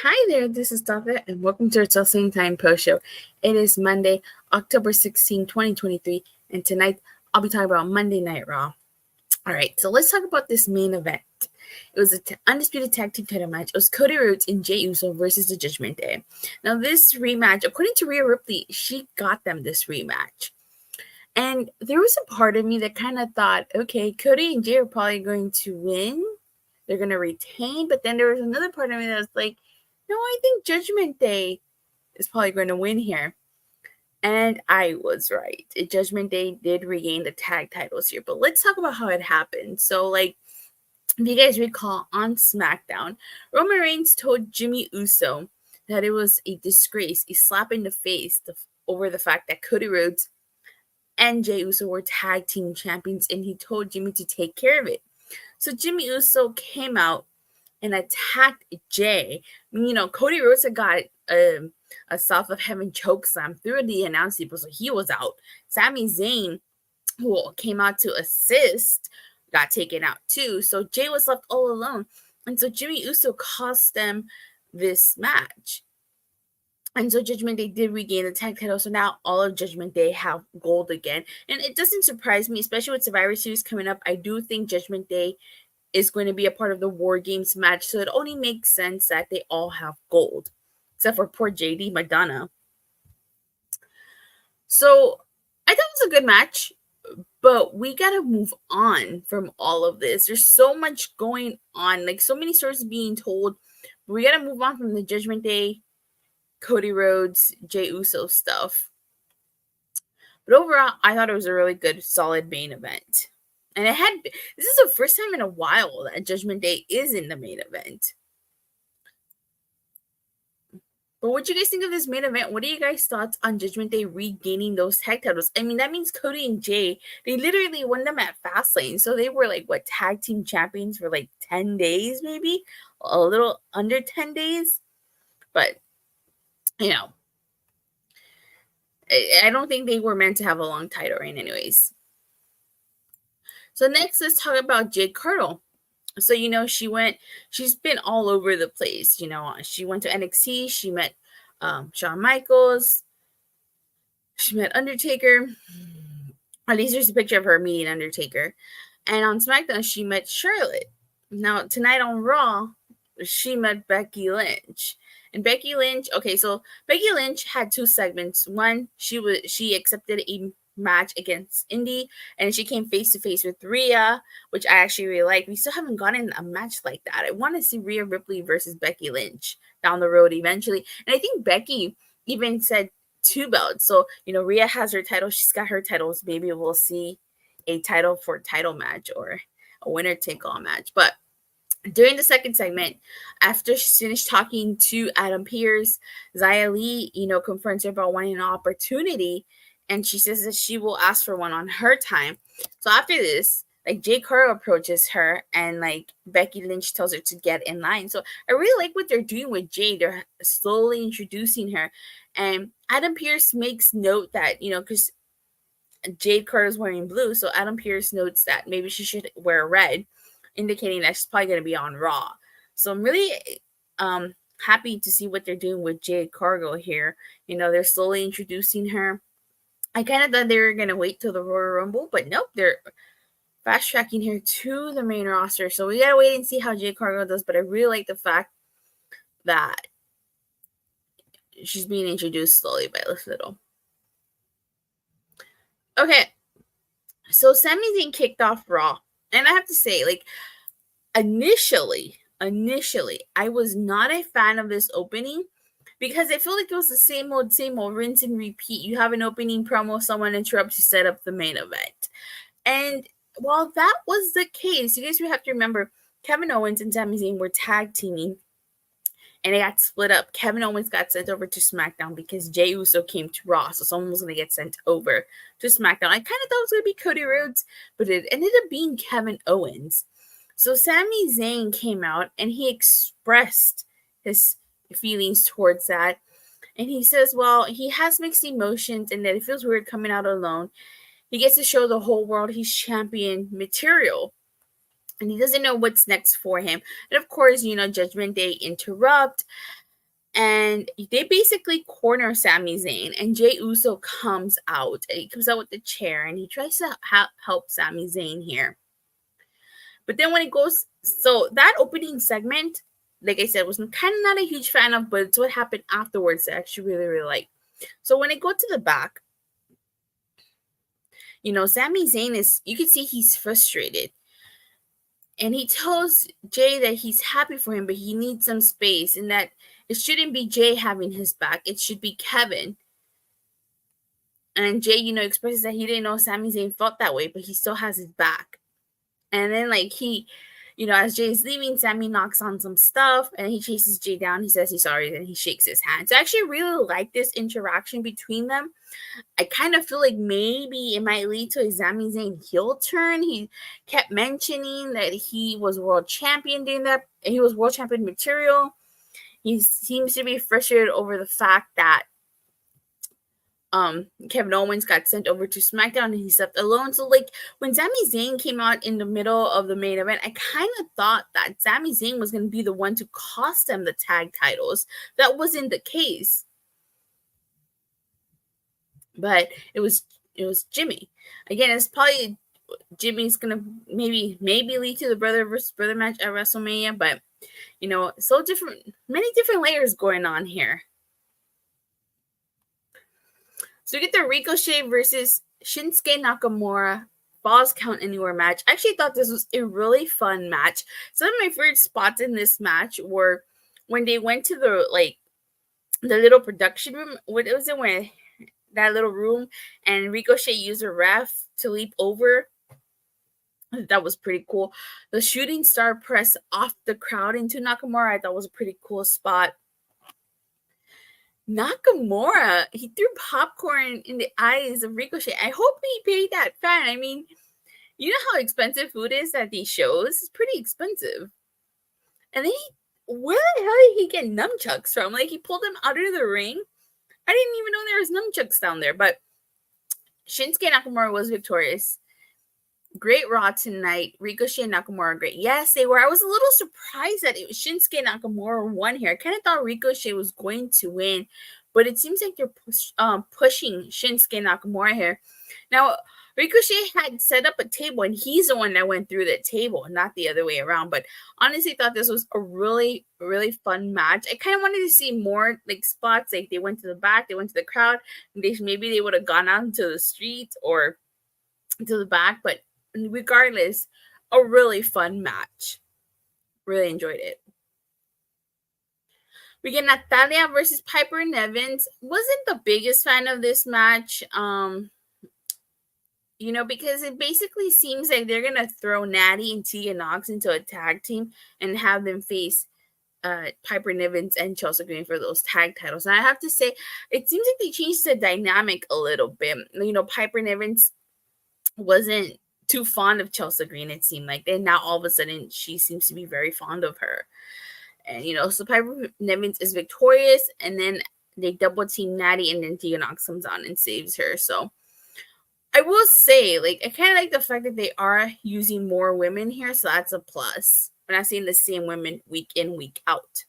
Hi there, this is Tata, and welcome to our Wrestling Time Post Show. It is Monday, October 16, 2023, and tonight I'll be talking about Monday Night Raw. Alright, so let's talk about this main event. It was an undisputed tag team title match. It was Cody Rhodes and Jey Uso versus the Judgment Day. Now, this rematch, according to Rhea Ripley, she got them this rematch. And there was a part of me that kind of thought, okay, Cody and Jey are probably going to win. They're going to retain. But then there was another part of me that was like, no, I think Judgment Day is probably going to win here. And I was right. Judgment Day did regain the tag titles here. But let's talk about how it happened. So, if you guys recall, on SmackDown, Roman Reigns told Jimmy Uso that it was a disgrace, a slap in the face over the fact that Cody Rhodes and Jey Uso were tag team champions. And he told Jimmy to take care of it. So Jimmy Uso came out and attacked Jey. Cody Rhodes had got a South of Heaven chokeslam through the announce table, so he was out. Sami Zayn, who came out to assist, got taken out too. So Jey was left all alone. And so Jimmy Uso cost them this match. And so Judgment Day did regain the tag title. So now all of Judgment Day have gold again. And it doesn't surprise me, especially with Survivor Series coming up. I do think Judgment Day is going to be a part of the War Games match, so it only makes sense that they all have gold, except for poor JD Madonna. So I thought it was a good match, but we got to move on from all of this. There's so much going on, so many stories being told. We got to move on from the Judgment Day, Cody Rhodes, Jey Uso stuff. But overall, I thought it was a really good, solid main event. And this is the first time in a while that Judgment Day is in the main event. But what do you guys think of this main event? What are you guys' thoughts on Judgment Day regaining those tag titles? I mean, that means Cody and Jey, they literally won them at Fastlane. So they were tag team champions for 10 days, maybe? A little under 10 days. But, I don't think they were meant to have a long title reign anyways. So next, let's talk about Jade Cargill. So, she's been all over the place. She went to NXT. She met Shawn Michaels. She met Undertaker. At least there's a picture of her meeting Undertaker. And on SmackDown, she met Charlotte. Now, tonight on Raw, she met Becky Lynch. And Becky Lynch, so Becky Lynch had two segments. One, she accepted a match against Indy, and she came face to face with Rhea, which I actually really like. We still haven't gotten a match like that. I want to see Rhea Ripley versus Becky Lynch down the road eventually. And I think Becky even said 2 belts. So, Rhea has her title. She's got her titles. Maybe we'll see a title for title match or a winner take all match. But during the second segment, after she's finished talking to Adam Pearce, Xia Li, confronts her about wanting an opportunity. And she says that she will ask for one on her time. So after this, Jade Cargill approaches her and Becky Lynch tells her to get in line. So I really like what they're doing with Jade. They're slowly introducing her. And Adam Pearce makes note that, because Jade Cargill is wearing blue. So Adam Pearce notes that maybe she should wear red, indicating that she's probably going to be on Raw. So I'm really happy to see what they're doing with Jade Cargill here. They're slowly introducing her. I kind of thought they were going to wait till the Royal Rumble, but nope, they're fast-tracking here to the main roster. So we got to wait and see how Jade Cargill does, but I really like the fact that she's being introduced slowly by little. Okay, so Sami Zayn kicked off Raw, and I have to say, initially, I was not a fan of this opening, because I feel like it was the same old, rinse and repeat. You have an opening promo, someone interrupts, you set up the main event. And while that was the case, you guys have to remember, Kevin Owens and Sami Zayn were tag teaming and it got split up. Kevin Owens got sent over to SmackDown because Jey Uso came to Raw, so someone was going to get sent over to SmackDown. I kind of thought it was going to be Cody Rhodes, but it ended up being Kevin Owens. So Sami Zayn came out and he expressed his feelings towards that. And he says, well, he has mixed emotions and that it feels weird coming out alone. He gets to show the whole world he's champion material. And he doesn't know what's next for him. And of course, Judgment Day interrupt. And they basically corner Sami Zayn. And Jey Uso comes out. And he comes out with the chair. And he tries to help Sami Zayn here. But then when it goes... So that opening segment, like I said, was kind of not a huge fan of. But it's what happened afterwards that I actually really, really like. So when I go to the back, Sami Zayn is... You can see he's frustrated. And he tells Jey that he's happy for him, but he needs some space. And that it shouldn't be Jey having his back. It should be Kevin. And Jey, expresses that he didn't know Sami Zayn felt that way, but he still has his back. And then, he, as Jey's leaving, Sami knocks on some stuff. And he chases Jey down. He says he's sorry. And he shakes his hand. So I actually really like this interaction between them. I kind of feel like maybe it might lead to a Sami Zayn heel turn. He kept mentioning that he was world champion during that. He was world champion material. He seems to be frustrated over the fact that Kevin Owens got sent over to SmackDown and he's left alone. So, when Sami Zayn came out in the middle of the main event, I kind of thought that Sami Zayn was going to be the one to cost them the tag titles. That wasn't the case. But it was Jimmy. Again, it's probably Jimmy's gonna maybe lead to the brother versus brother match at WrestleMania, but so different, many different layers going on here. So we get the Ricochet versus Shinsuke Nakamura Falls Count Anywhere match. I actually thought this was a really fun match. Some of my favorite spots in this match were when they went to the little production room. What was it when? That little room, and Ricochet used a ref to leap over. That was pretty cool. The shooting star press off the crowd into Nakamura, I thought was a pretty cool spot. Nakamura, he threw popcorn in the eyes of Ricochet. I hope he paid that fan. I mean, you know how expensive food is at these shows? It's pretty expensive. And then where the hell did he get nunchucks from? He pulled them out of the ring. I didn't even know there was nunchucks down there, but Shinsuke Nakamura was victorious. Great Raw tonight. Ricochet and Nakamura great. Yes, they were. I was a little surprised that it was Shinsuke Nakamura won here. I kind of thought Ricochet was going to win, but it seems like they're pushing Shinsuke Nakamura here. Now, Ricochet had set up a table, and he's the one that went through the table, not the other way around. But honestly, thought this was a really, really fun match. I kind of wanted to see more spots. They went to the back, they went to the crowd. Maybe they would have gone out into the street or to the back. But regardless, a really fun match. Really enjoyed it. We get Natalya versus Piper Nevins. Wasn't the biggest fan of this match. Because it basically seems like they're going to throw Natty and Tegan Nox into a tag team and have them face Piper Nevins and Chelsea Green for those tag titles. And I have to say, it seems like they changed the dynamic a little bit. Piper Nevins wasn't too fond of Chelsea Green, it seemed like. And now all of a sudden, she seems to be very fond of her. And, so Piper Nevins is victorious. And then they double team Natty, and then Tegan Nox comes on and saves her. So I will say, I kind of like the fact that they are using more women here, so that's a plus. We're not seeing the same women week in, week out.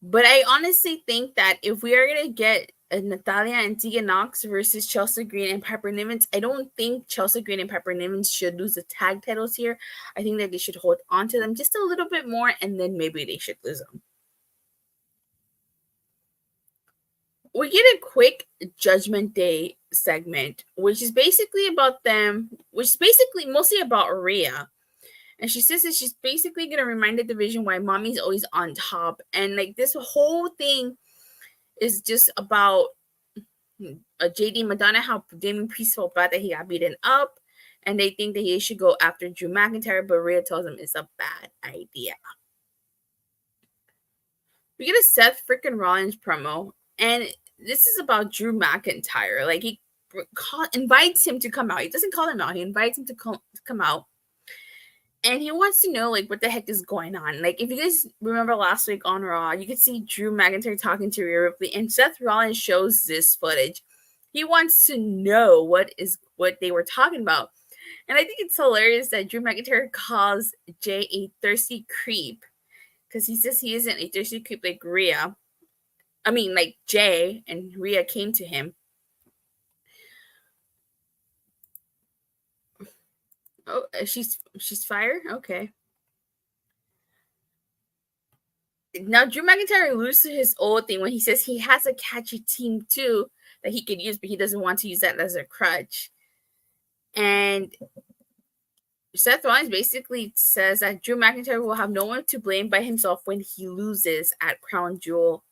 But I honestly think that if we are going to get Natalya and Tegan Nox versus Chelsea Green and Piper Nevins, I don't think Chelsea Green and Piper Nevins should lose the tag titles here. I think that they should hold on to them just a little bit more, and then maybe they should lose them. We get a quick Judgment Day segment, which is basically about them, which is basically mostly about Rhea. And she says that she's basically going to remind the division why mommy's always on top. And this whole thing is just about JD Madonna, how Damien Priest felt bad that he got beaten up. and they think that he should go after Drew McIntyre, but Rhea tells him it's a bad idea. We get a Seth freaking Rollins promo, and this is about Drew McIntyre. Like, he invites him to come out. He doesn't call him out. He invites him to come out. And he wants to know, like, what the heck is going on. Like, if you guys remember last week on Raw, you could see Drew McIntyre talking to Rhea Ripley, and Seth Rollins shows this footage. He wants to know what they were talking about. And I think it's hilarious that Drew McIntyre calls Jay a thirsty creep, because he says he isn't a thirsty creep like Rhea. I mean, like Jay and Rhea came to him. Oh, she's fired? Okay. Now, Drew McIntyre alludes to his old thing when he says he has a catchy team too that he could use, but he doesn't want to use that as a crutch. And Seth Rollins basically says that Drew McIntyre will have no one to blame by himself when he loses at Crown Jewel.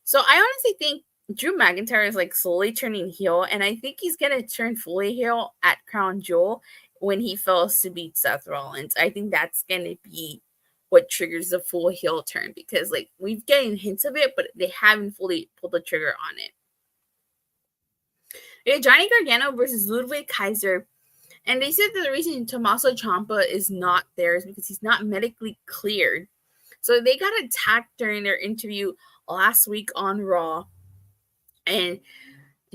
So I honestly think Drew McIntyre is like slowly turning heel, and I think he's going to turn fully heel at Crown Jewel when he fails to beat Seth Rollins. I think that's going to be what triggers the full heel turn, because like we've getting hints of it, but they haven't fully pulled the trigger on it. We have Johnny Gargano versus Ludwig Kaiser, and they said that the reason Tommaso Ciampa is not there is because he's not medically cleared. So they got attacked during their interview last week on Raw, and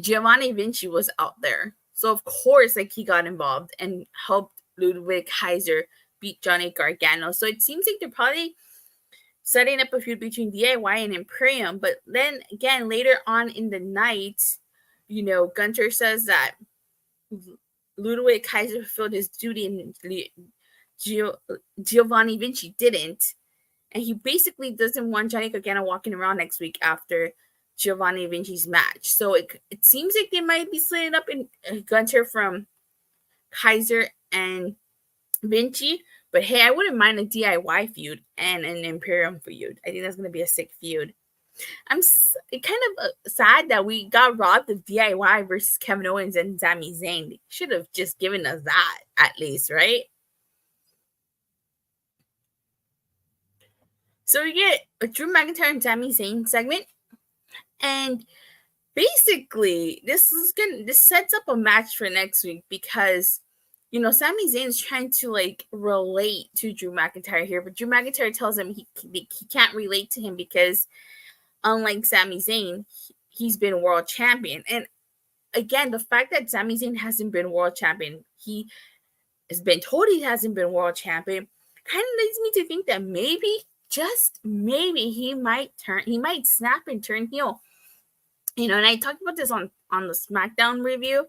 Giovanni Vinci was out there. So of course, like, he got involved and helped Ludwig Kaiser beat Johnny Gargano. So it seems like they're probably setting up a feud between DIY and Imperium. But then again, later on in the night, you know, Gunther says that Ludwig Kaiser fulfilled his duty and Giovanni Vinci didn't. And he basically doesn't want Johnny Gargano walking around next week after Giovanni Vinci's match. So it seems like they might be splitting up in Gunther from Kaiser and Vinci. But hey, I wouldn't mind a DIY feud and an Imperium feud. I think that's going to be a sick feud. I'm kind of sad that we got robbed of DIY versus Kevin Owens and Sami Zayn. They should have just given us that at least, right? So we get a Drew McIntyre and Sami Zayn segment, and basically this sets up a match for next week, because you know Sami Zayn is trying to like relate to Drew McIntyre here, but Drew McIntyre tells him he can't relate to him because unlike Sami Zayn, he's been world champion. And again, the fact that Sami Zayn hasn't been world champion, he has been told he hasn't been world champion, kind of leads me to think that maybe, just maybe, he might snap and turn heel. You know, and I talked about this on the SmackDown review.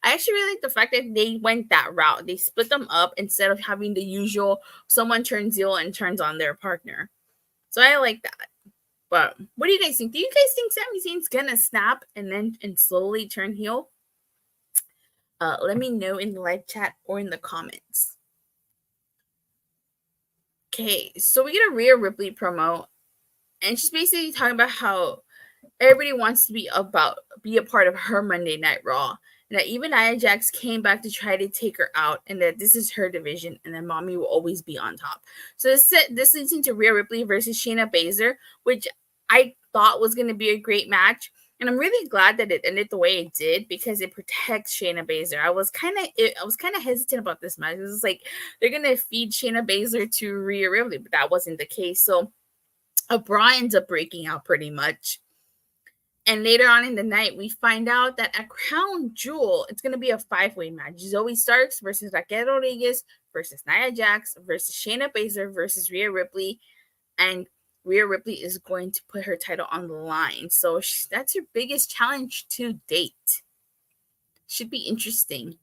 I actually really like the fact that they went that route. They split them up instead of having the usual someone turns heel and turns on their partner. So I like that. But what do you guys think? Do you guys think Sami Zayn's gonna snap and slowly turn heel? Let me know in the live chat or in the comments. Okay, so we get a Rhea Ripley promo, and she's basically talking about how everybody wants to be a part of her Monday Night Raw, and that even Nia Jax came back to try to take her out, and that this is her division, and that Mommy will always be on top. So this leads into Rhea Ripley versus Shayna Baszler, which I thought was going to be a great match. And I'm really glad that it ended the way it did, because it protects Shayna Baszler. I was kind of hesitant about this match. It was like they're gonna feed Shayna Baszler to Rhea Ripley, but that wasn't the case. So a brawl ends up breaking out pretty much. And later on in the night, we find out that at Crown Jewel, it's gonna be a 5-way match: Zoe Starks versus Raquel Rodriguez versus Nia Jax versus Shayna Baszler versus Rhea Ripley, and Rhea Ripley is going to put her title on the line. So that's her biggest challenge to date. Should be interesting.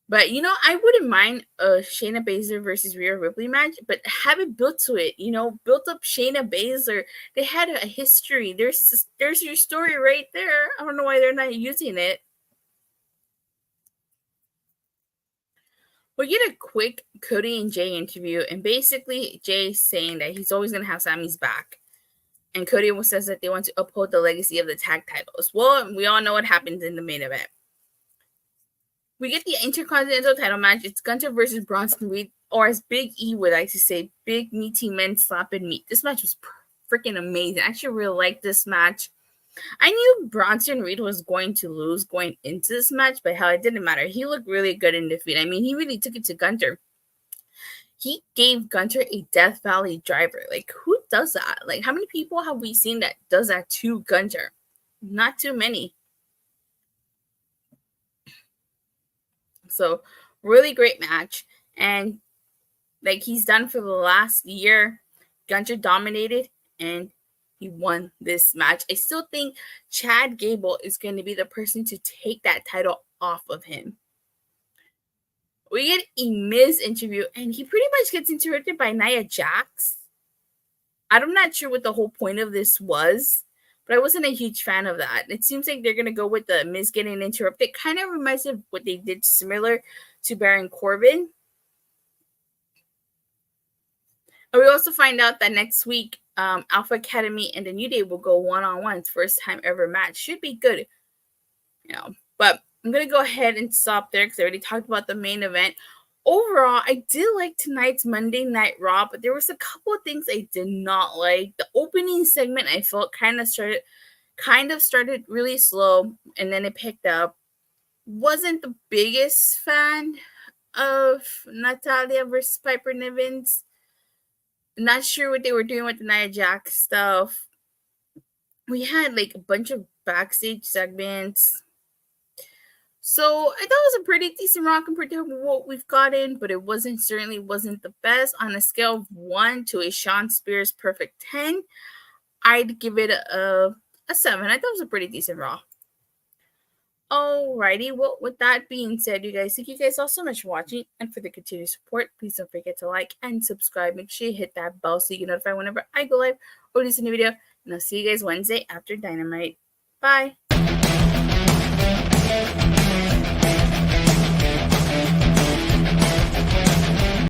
But, you know, I wouldn't mind a Shayna Baszler versus Rhea Ripley match, but have it built to it. You know, built up Shayna Baszler. They had a history. There's your story right there. I don't know why they're not using it. We get a quick Cody and Jey interview, and basically Jey's saying that he's always going to have Sami's back. And Cody says that they want to uphold the legacy of the tag titles. Well, we all know what happens in the main event. We get the Intercontinental title match. It's Gunther versus Bronson Reed, or as Big E would like to say, big meaty men slapping meat. This match was freaking amazing. I actually really liked this match. I knew Bronson Reed was going to lose going into this match, but hell, it didn't matter. He looked really good in defeat. I mean, he really took it to Gunther. He gave Gunther a Death Valley driver. Like, who does that? Like, how many people have we seen that does that to Gunther? Not too many. So, really great match. And like he's done for the last year, Gunther dominated and he won this match. I still think Chad Gable is going to be the person to take that title off of him. We get a Miz interview, and he pretty much gets interrupted by Nia Jax. I'm not sure what the whole point of this was, but I wasn't a huge fan of that. It seems like they're going to go with the Miz getting interrupted. Kind of reminds me of what they did similar to Baron Corbin. And we also find out that next week, Alpha Academy and the New Day will go one-on-one. First time ever match. Should be good. But I'm going to go ahead and stop there because I already talked about the main event. Overall, I did like tonight's Monday Night Raw, but there was a couple of things I did not like. The opening segment I felt kind of started really slow, and then it picked up. Wasn't the biggest fan of Natalya versus Piper Niven's. Not sure what they were doing with the Nia Jax stuff. We had like a bunch of backstage segments. So I thought it was a pretty decent Raw compared to what we've gotten, but it certainly wasn't the best. On a scale of 1 to a Shawn Spears perfect 10, I'd give it a 7. I thought it was a pretty decent Raw. Alrighty, well, with that being said, you guys, thank you guys all so much for watching and for the continued support. Please don't forget to like and subscribe. Make sure you hit that bell so you get notified whenever I go live or release a new video. And I'll see you guys Wednesday after Dynamite. Bye.